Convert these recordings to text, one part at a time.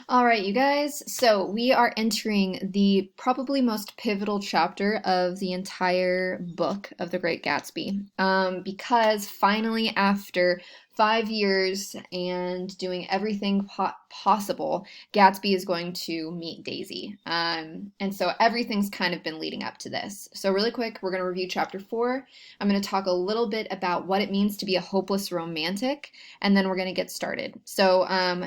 All right, you guys. So we are entering the probably most pivotal chapter of the entire book of The Great Gatsby. Because finally, after 5 years and doing everything possible, Gatsby is going to meet Daisy. And so everything's kind of been leading up to this. So really quick, we're going to review chapter 4. I'm going to talk a little bit about what it means to be a hopeless romantic, and then we're going to get started. So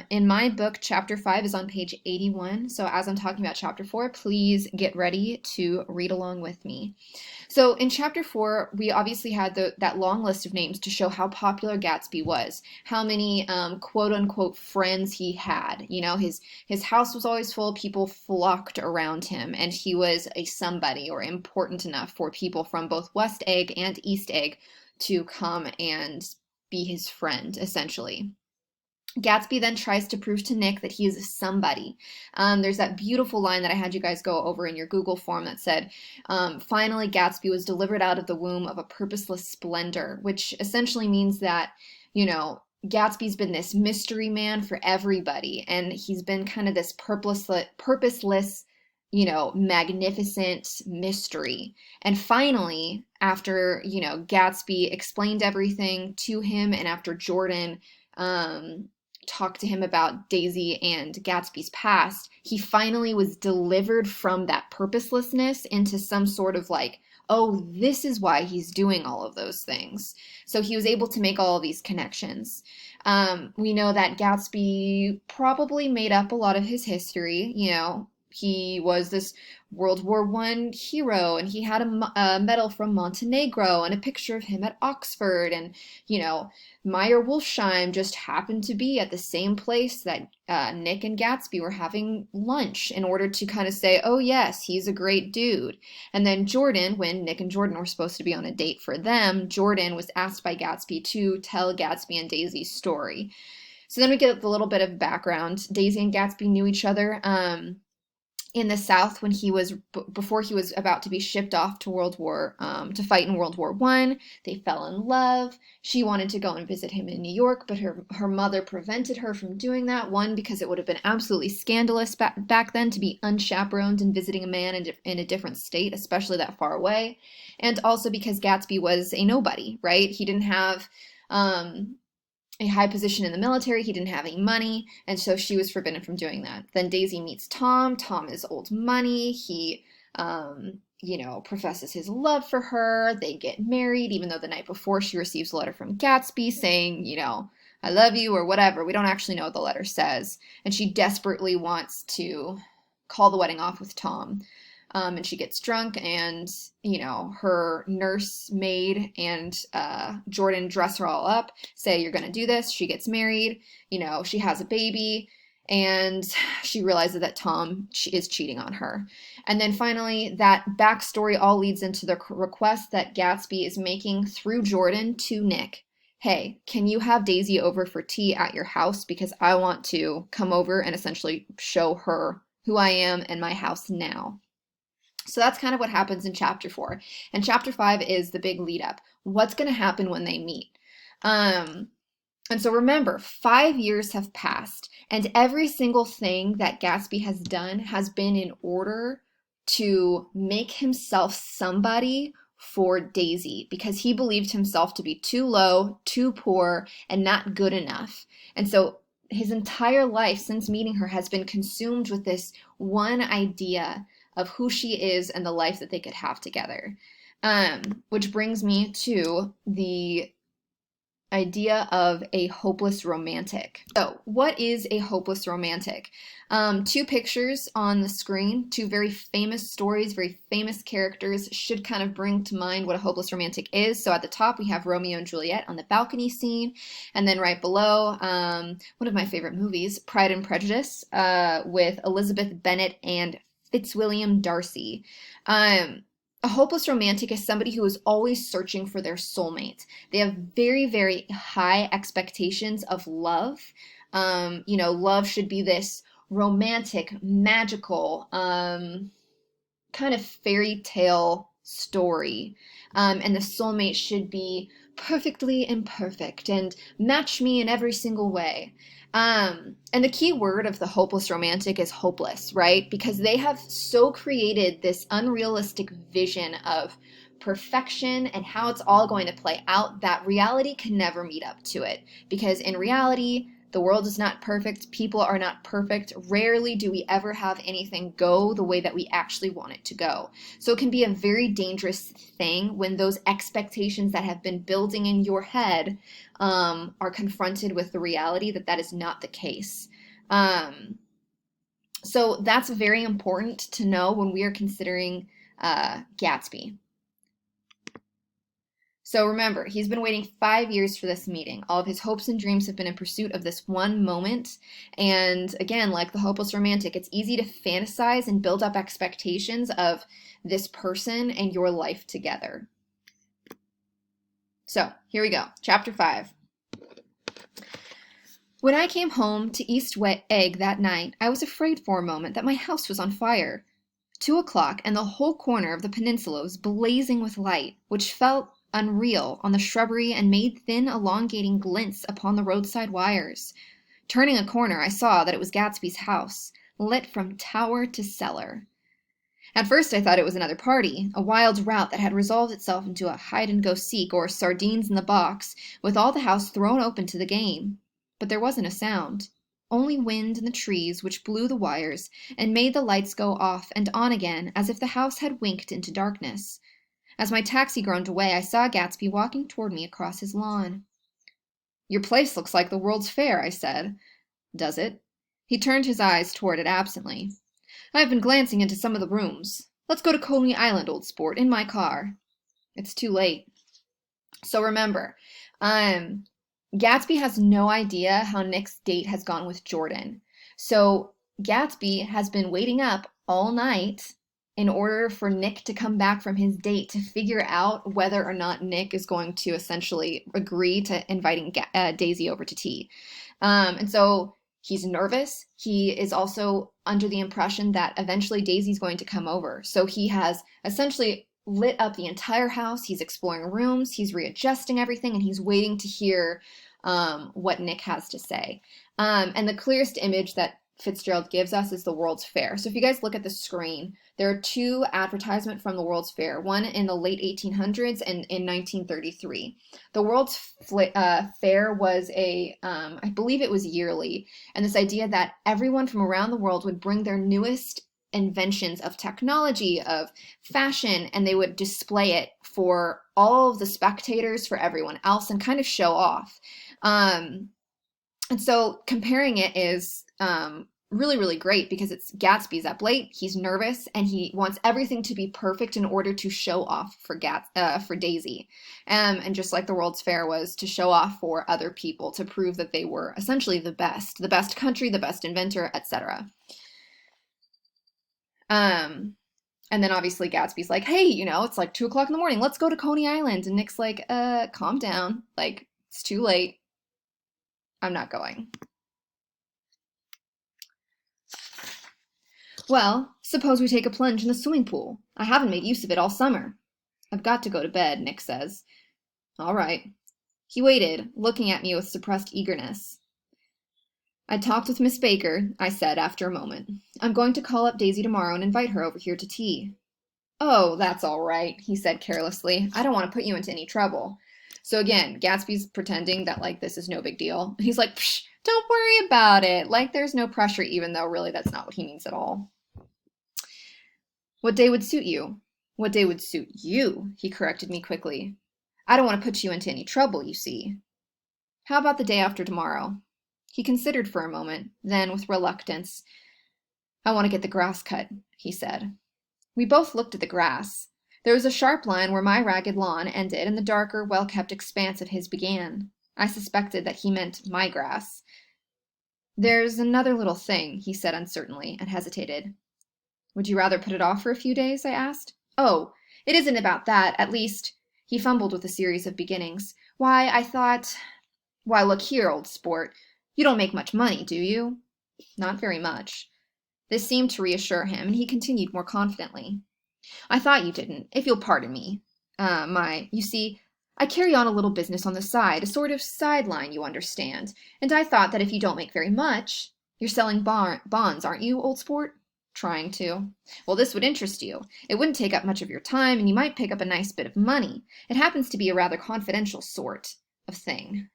in my book, chapter 5 is on page 81. So as I'm talking about chapter 4, please get ready to read along with me. So in chapter 4, we obviously had that long list of names to show how popular Gatsby was, how many quote unquote friends he had. You know, his house was always full, people flocked around him, and he was a somebody or important enough for people from both West Egg and East Egg to come and be his friend, essentially. Gatsby then tries to prove to Nick that he is somebody. There's that beautiful line that I had you guys go over in your Google form that said, finally, Gatsby was delivered out of the womb of a purposeless splendor, which essentially means that, you know, Gatsby's been this mystery man for everybody, and he's been kind of this purposeless, you know, magnificent mystery. And finally, after, you know, Gatsby explained everything to him, and after Jordan, talked to him about Daisy and Gatsby's past, he finally was delivered from that purposelessness into some sort of like, oh, this is why he's doing all of those things. So he was able to make all of these connections. We know that Gatsby probably made up a lot of his history. You know, he was this World War I hero, and he had a medal from Montenegro and a picture of him at Oxford. And, you know, Meyer Wolfsheim just happened to be at the same place that Nick and Gatsby were having lunch in order to kind of say, oh, yes, he's a great dude. And then Jordan, when Nick and Jordan were supposed to be on a date for them, Jordan was asked by Gatsby to tell Gatsby and Daisy's story. So then we get a little bit of background. Daisy and Gatsby knew each other in the South when he was before he was about to be shipped off to to fight in World War I. They fell in love. She wanted to go and visit him in New York, but her mother prevented her from doing that. One, because it would have been absolutely scandalous back then to be unchaperoned and visiting a man in a different state, especially that far away, and also because Gatsby was a nobody, right? He didn't have a high position in the military. He didn't have any money, and so she was forbidden from doing that. Then Daisy meets Tom. Tom is old money. He, you know, professes his love for her. They get married, even though the night before she receives a letter from Gatsby saying, you know, I love you or whatever. We don't actually know what the letter says. And she desperately wants to call the wedding off with Tom. And she gets drunk, and, you know, her nurse maid and Jordan dress her all up, say, you're going to do this. She gets married, you know, she has a baby, and she realizes that Tom is cheating on her. And then finally, that backstory all leads into the request that Gatsby is making through Jordan to Nick. Hey, can you have Daisy over for tea at your house? Because I want to come over and essentially show her who I am and my house now. So that's kind of what happens in chapter 4. And chapter 5 is the big lead up. What's going to happen when they meet? And so remember, 5 years have passed, and every single thing that Gatsby has done has been in order to make himself somebody for Daisy, because he believed himself to be too low, too poor, and not good enough. And so his entire life since meeting her has been consumed with this one idea of who she is and the life that they could have together. Which brings me to the idea of a hopeless romantic. So, what is a hopeless romantic? Two pictures on the screen, two very famous stories, very famous characters should kind of bring to mind what a hopeless romantic is. So at the top we have Romeo and Juliet on the balcony scene, and then right below, one of my favorite movies, Pride and Prejudice, with Elizabeth Bennet and Fitzwilliam Darcy. A hopeless romantic is somebody who is always searching for their soulmate. They have very, very high expectations of love. You know, love should be this romantic, magical, kind of fairy tale story. And the soulmate should be perfectly imperfect and match me in every single way. And the key word of the hopeless romantic is hopeless, right? Because they have so created this unrealistic vision of perfection and how it's all going to play out that reality can never meet up to it. Because in reality, the world is not perfect, people are not perfect. Rarely do we ever have anything go the way that we actually want it to go. So it can be a very dangerous thing when those expectations that have been building in your head are confronted with the reality that that is not the case. Um, so that's very important to know when we are considering Gatsby. So remember, he's been waiting 5 years for this meeting. All of his hopes and dreams have been in pursuit of this one moment. And again, like the hopeless romantic, it's easy to fantasize and build up expectations of this person and your life together. So here we go, chapter 5. When I came home to East Egg that night, I was afraid for a moment that my house was on fire. 2 o'clock, and the whole corner of the peninsula was blazing with light, which felt unreal on the shrubbery and made thin, elongating glints upon the roadside wires. Turning a corner, I saw that it was Gatsby's house, lit from tower to cellar. At first I thought it was another party, a wild rout that had resolved itself into a hide-and-go-seek or sardines in the box, with all the house thrown open to the game. But there wasn't a sound. Only wind in the trees which blew the wires and made the lights go off and on again as if the house had winked into darkness. As my taxi groaned away, I saw Gatsby walking toward me across his lawn. "Your place looks like the World's Fair," I said. "Does it?" He turned his eyes toward it absently. "I've been glancing into some of the rooms. Let's go to Coney Island, old sport, in my car." It's too late. So remember, Gatsby has no idea how Nick's date has gone with Jordan. So Gatsby has been waiting up all night in order for Nick to come back from his date to figure out whether or not Nick is going to essentially agree to inviting Daisy over to tea. And so he's nervous. He is also under the impression that eventually Daisy's going to come over. So he has essentially lit up the entire house. He's exploring rooms. He's readjusting everything, and he's waiting to hear what Nick has to say. And the clearest image that Fitzgerald gives us is the World's Fair. So if you guys look at the screen, there are two advertisements from the World's Fair, one in the late 1800s and in 1933. The World's Fair was I believe it was yearly, and this idea that everyone from around the world would bring their newest inventions of technology, of fashion, and they would display it for all of the spectators, for everyone else, and kind of show off. And so comparing it is really, really great because it's Gatsby's up late, he's nervous, and he wants everything to be perfect in order to show off for Daisy. And just like the World's Fair was to show off for other people, to prove that they were essentially the best country, the best inventor, etc. And then obviously Gatsby's like, "Hey, it's like 2 o'clock in the morning. Let's go to Coney Island." And Nick's like, calm down. Like, it's too late. I'm not going. "Well, suppose we take a plunge in the swimming pool. I haven't made use of it all summer." "I've got to go to bed," Nick says. "All right." He waited, looking at me with suppressed eagerness. "I talked with Miss Baker," I said after a moment. "I'm going to call up Daisy tomorrow and invite her over here to tea." "Oh, that's all right," he said carelessly. "I don't want to put you into any trouble." So again, Gatsby's pretending that, like, this is no big deal. He's like, "Psh, don't worry about it. Like, there's no pressure," even though really that's not what he means at all. "What day would suit you?" "What day would suit you?" he corrected me quickly. "I don't want to put you into any trouble, you see." "How about the day after tomorrow?" He considered for a moment, then, with reluctance, "I want to get the grass cut," he said. We both looked at the grass. There was a sharp line where my ragged lawn ended and the darker, well-kept expanse of his began. I suspected that he meant my grass. "There's another little thing," he said uncertainly, and hesitated. "Would you rather put it off for a few days?" I asked. "Oh, it isn't about that, at least—" He fumbled with a series of beginnings. I thought— "Why, look here, old sport. You don't make much money, do you?" "Not very much." This seemed to reassure him, and he continued more confidently. "I thought you didn't, if you'll pardon me. You see, I carry on a little business on the side, a sort of sideline, you understand, and I thought that if you don't make very much, you're selling bonds, aren't you, old sport? Trying to. Well, this would interest you. It wouldn't take up much of your time, and you might pick up a nice bit of money. It happens to be a rather confidential sort of thing.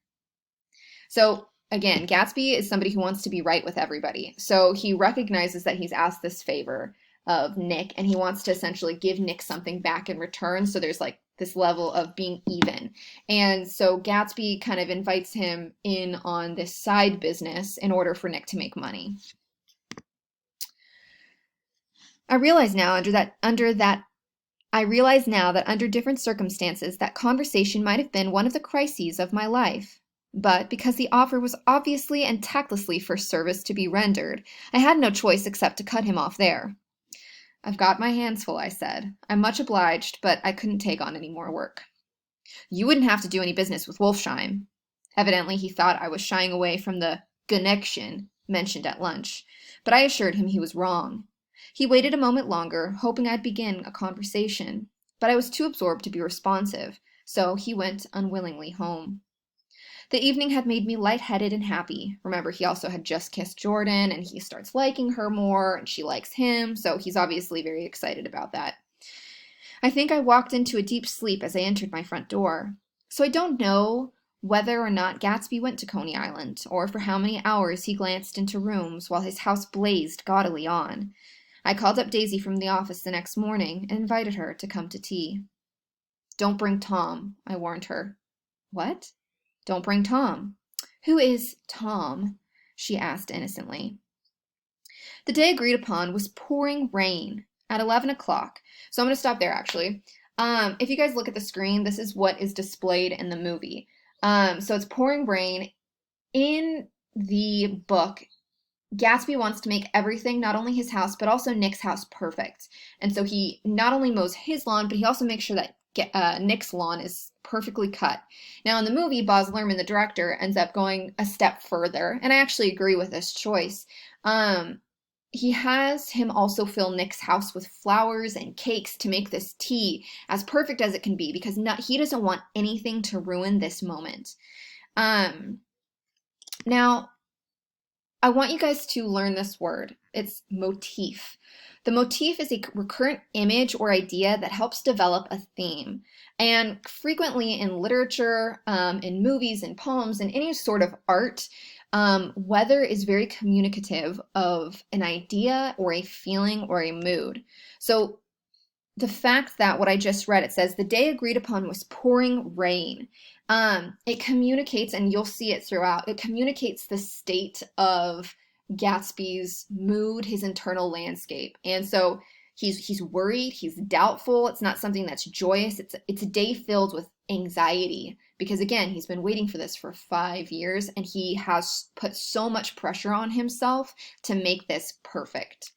So, again, Gatsby is somebody who wants to be right with everybody. So he recognizes that he's asked this favor of Nick, and he wants to essentially give Nick something back in return. So there's like this level of being even. And so Gatsby kind of invites him in on this side business in order for Nick to make money. I realize now that under different circumstances, that conversation might have been one of the crises of my life. But because the offer was obviously and tactlessly for service to be rendered, I had no choice except to cut him off there. I've got my hands full, I said. I'm much obliged, but I couldn't take on any more work. You wouldn't have to do any business with Wolfsheim. Evidently, he thought I was shying away from the connection mentioned at lunch, but I assured him he was wrong. He waited a moment longer, hoping I'd begin a conversation, but I was too absorbed to be responsive, so he went unwillingly home. The evening had made me lightheaded and happy. Remember, he also had just kissed Jordan, and he starts liking her more, and she likes him, so he's obviously very excited about that. I think I walked into a deep sleep as I entered my front door. So I don't know whether or not Gatsby went to Coney Island, or for how many hours he glanced into rooms while his house blazed gaudily on. I called up Daisy from the office the next morning and invited her to come to tea. Don't bring Tom, I warned her. What? Don't bring Tom. Who is Tom? She asked innocently. The day agreed upon was pouring rain at 11 o'clock. So I'm going to stop there, actually. If you guys look at the screen, this is what is displayed in the movie. So it's pouring rain. In the book, Gatsby wants to make everything, not only his house, but also Nick's house, perfect. And so he not only mows his lawn, but he also makes sure that Nick's lawn is perfectly cut. Now, in the movie, Baz Luhrmann, the director, ends up going a step further, and I actually agree with this choice. He has him also fill Nick's house with flowers and cakes to make this tea as perfect as it can be, because he doesn't want anything to ruin this moment. Now, I want you guys to learn this word. It's motif. The motif is a recurrent image or idea that helps develop a theme. And frequently in literature, in movies, in poems, in any sort of art, weather is very communicative of an idea or a feeling or a mood. So the fact that what I just read, it says, the day agreed upon was pouring rain. It communicates, and you'll see it throughout, it communicates the state of Gatsby's mood, his internal landscape. And so he's worried, he's doubtful. It's not something that's joyous. It's a day filled with anxiety, because again, he's been waiting for this for 5 years, and he has put so much pressure on himself to make this perfect.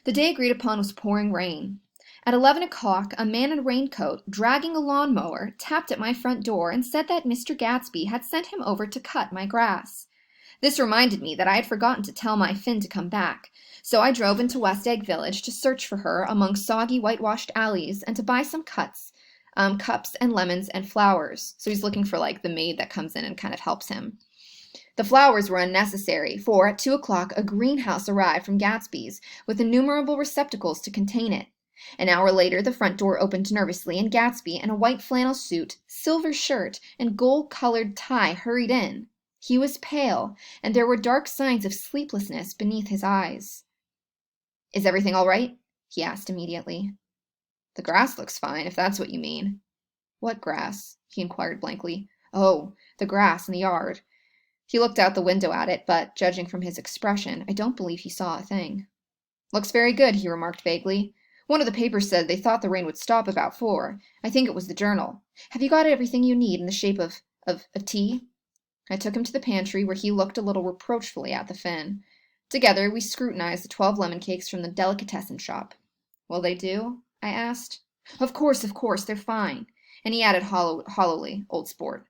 The day agreed upon was pouring rain. At 11 o'clock, a man in a raincoat, dragging a lawnmower, tapped at my front door and said that Mr. Gatsby had sent him over to cut my grass. This reminded me that I had forgotten to tell my Finn to come back, so I drove into West Egg Village to search for her among soggy whitewashed alleys and to buy some cups and lemons and flowers. So he's looking for like the maid that comes in and kind of helps him. The flowers were unnecessary, for at 2 o'clock a greenhouse arrived from Gatsby's, with innumerable receptacles to contain it. An hour later the front door opened nervously, and Gatsby, in a white flannel suit, silver shirt, and gold-colored tie, hurried in. He was pale, and there were dark signs of sleeplessness beneath his eyes. "Is everything all right?" he asked immediately. "The grass looks fine, if that's what you mean." "What grass?" he inquired blankly. "Oh, the grass in the yard." He looked out the window at it, but, judging from his expression, I don't believe he saw a thing. "Looks very good," he remarked vaguely. "One of the papers said they thought the rain would stop about 4. I think it was the Journal. Have you got everything you need in the shape of tea?" I took him to the pantry, where he looked a little reproachfully at the Finn. Together we scrutinized the 12 lemon cakes from the delicatessen shop. "Will they do?" I asked. Of course, they're fine." And he added hollowly, "Old sport.